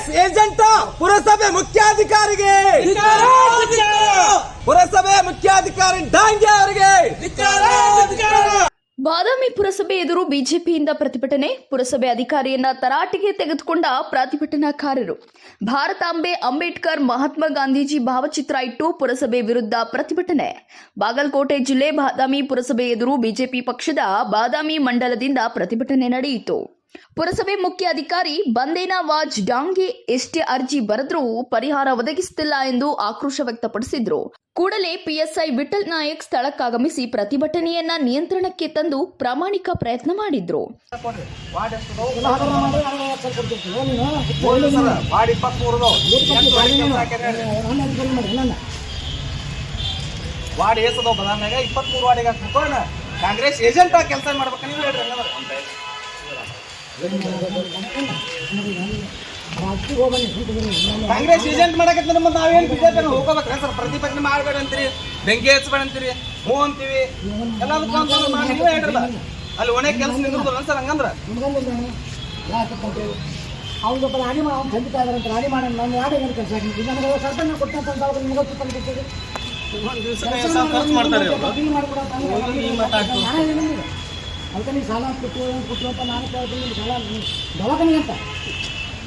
Congress agent ಪುರಸಭೆ ಮುಖ್ಯಾಧಿಕಾರಿಗೆ ಪುರಸಭೆ ಮುಖ್ಯಾಧಿಕಾರಿ ಡಾಂಗೆ ಅವರಿಗೆ ಬಾದಾಮಿ ಪುರಸಭೆ ಎದುರು ಬಿಜೆಪಿಯಿಂದ ಪ್ರತಿಭಟನೆ. ಪುರಸಭೆ ಅಧಿಕಾರಿಯನ್ನ ತರಾಟೆಗೆ ತೆಗೆದುಕೊಂಡ ಪ್ರತಿಭಟನಾಕಾರರು. ಭಾರತಾಂಬೆ ಅಂಬೇಡ್ಕರ್ ಮಹಾತ್ಮ ಗಾಂಧೀಜಿ ಭಾವಚಿತ್ರ ಇಟ್ಟು ಪುರಸಭೆ ವಿರುದ್ಧ ಪ್ರತಿಭಟನೆ. ಬಾಗಲಕೋಟೆ ಜಿಲ್ಲೆ ಬಾದಾಮಿ ಪುರಸಭೆ ಎದುರು ಬಿಜೆಪಿ ಪಕ್ಷದ ಬಾದಾಮಿ ಮಂಡಲದಿಂದ ಪ್ರತಿಭಟನೆ ನಡೆಯಿತು. ಪುರಸಭೆ ಮುಖ್ಯ ಅಧಿಕಾರಿ ಬಂದೇನವಾಜ್ ಡಾಂಗೆ ಎಷ್ಟೇ ಅರ್ಜಿ ಬರೆದ್ರೂ ಪರಿಹಾರ ಒದಗಿಸುತ್ತಿಲ್ಲ ಎಂದು ಆಕ್ರೋಶ ವ್ಯಕ್ತಪಡಿಸಿದ್ರು. ಕೂಡಲೇ ಪಿಎಸ್ಐ ವಿಠಲ್ ನಾಯಕ್ ಸ್ಥಳಕ್ಕಾಗಮಿಸಿ ಪ್ರತಿಭಟನೆಯನ್ನ ನಿಯಂತ್ರಣಕ್ಕೆ ತಂದು ಪ್ರಾಮಾಣಿಕ ಪ್ರಯತ್ನ ಮಾಡಿದ್ರು. ಕಾಂಗ್ರೆಸ್ ಏಜೆಂಟ್ ಕೆಲಸ ಮಾಡ್ಬೇಕಂತ ಕಾಂಗ್ರೆಸ್ ಏಜೆಂಟ್ ಮಾಡಕತ್ತ ನಮ್ಮ ನಾವೇನು ಬಿಜೆಪಿ ಹೋಗ್ಬೇಕ್ರೆ ಸರ್? ಪ್ರತಿಭಟನೆ ಮಾಡಬೇಡ ಅಂತೀರಿ, ಬೆಂಕಿ ಹಚ್ಚಬೇಡ ಅಂತೀರಿ, ಹೂ ಅಂತೀವಿ, ಎಲ್ಲದಕ್ಕೂ ಹೇಳ್ರಲ್ಲ. ಅಲ್ಲಿ ಒಣೆ ಕೆಲಸ ನಿಂದಿರೋದಿಲ್ಲ ಸರ್. ಹಂಗಂದ್ರ ಅವ್ನು ರಾಣಿ ಅವ್ನು ಖಂಡಿತ ಆದ್ರಂತ ರಾಣಿ ಮಾಡೋಣ. ನಾನು ಯಾರು ಏನು ಕೆಲಸ ಆಗಿದ್ದು ನನಗೆ ಸರ್ಪಂಚ ಕೊಟ್ಟಂತ ನಿಮಗೊತ್ತು ತಂದಿರ್ತದೆ. ಅದಕ್ಕೆ ನೀವು ಸಾಲ ಕೊಟ್ಟು ಅಂತ ನಾನು ಕೇಳ್ತೀನಿ. ನಿಮ್ಮ ಸಾಲ ದವಾಖಾನೆ ಅಂತ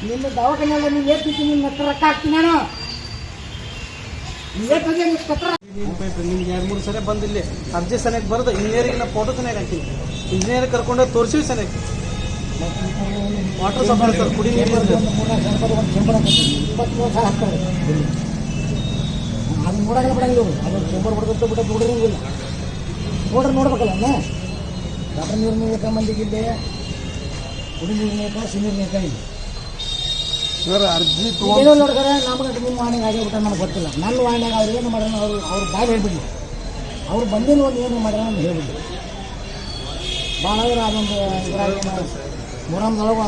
ನಿಮ್ಮ ದವಾಖಾನೆಲ್ಲ ನೀವು ಏರ್ತಿತ್ತು, ನಿಮ್ಮ ಹತ್ರ ರೊಕ್ಕ ಹಾಕ್ತೀನಿ ನಾನು. ನಿಮ್ಗೆ 2-3 ಸಲ ಬಂದಿಲ್ಲಿ ಅರ್ಜಿ ಸನಕ್ಕೆ ಬರೋದು ಇಂಜಿನಿಯರಿಂಗ್ ಫೋಟೋ ಸನಕ್ಕೆ ಹಾಕಿನಿ. ಇಂಜಿನಿಯರ್ ಕರ್ಕೊಂಡೋಗಿ ತೋರಿಸಿವಿ ಸನಕ್ಕೆ. ವಾಟರ್ ಸಪ್ಲೈ ಸರ್, ಕುಡಿ ನೀರು 23 ಸಾವಿರ ಹಾಕ್ತಾರೆ. ಅದು ನೋಡೋಕೆ ಬಿಡಂಗಿಲ್ಲ. ಅದು ಚೇಂಬರ್ ಹೊಡೆದಂತ ಬಿಟ್ಟು ನೋಡಿರಂಗಿಲ್ಲ. ನೋಡ್ಬೇಕಲ್ಲ ವಾಟರ್ ನೀರು ನೀಕ ಮಂದಿಗೆ ಇಲ್ಲಿ ಕುಡಿ ನೀರು ನೀಕ ಸಿನೀರು ನೀಕ ಇಲ್ಲಿ ಸರ್. ಅರ್ಜಿ ಏನೋ ನೋಡ್ತಾರೆ ನಮ್ಗೆ ನಿಮ್ಮ ವಾಣಿಗೆ ಆಗಿಬಿಟ್ಟ ನನಗೆ ಗೊತ್ತಿಲ್ಲ. ನನ್ನ ವಾಣಿಯಾಗ ಅವ್ರು ಏನು ಮಾಡ್ಯಾರ ಅವ್ರು ಬಾಯಿ ಹೇಳ್ಬಿಡ್ಲಿ. ಅವ್ರು ಬಂದಿನ ಒಂದು ಏನು ಮಾಡ್ಯಾರ ಅಂತ ಹೇಳ್ಬಿಡ್ಲಿ. ಭಾಳ ಅದೊಂದು ಇದ್ರಾಗ ಮೊಹರಂದೊಳಗೆ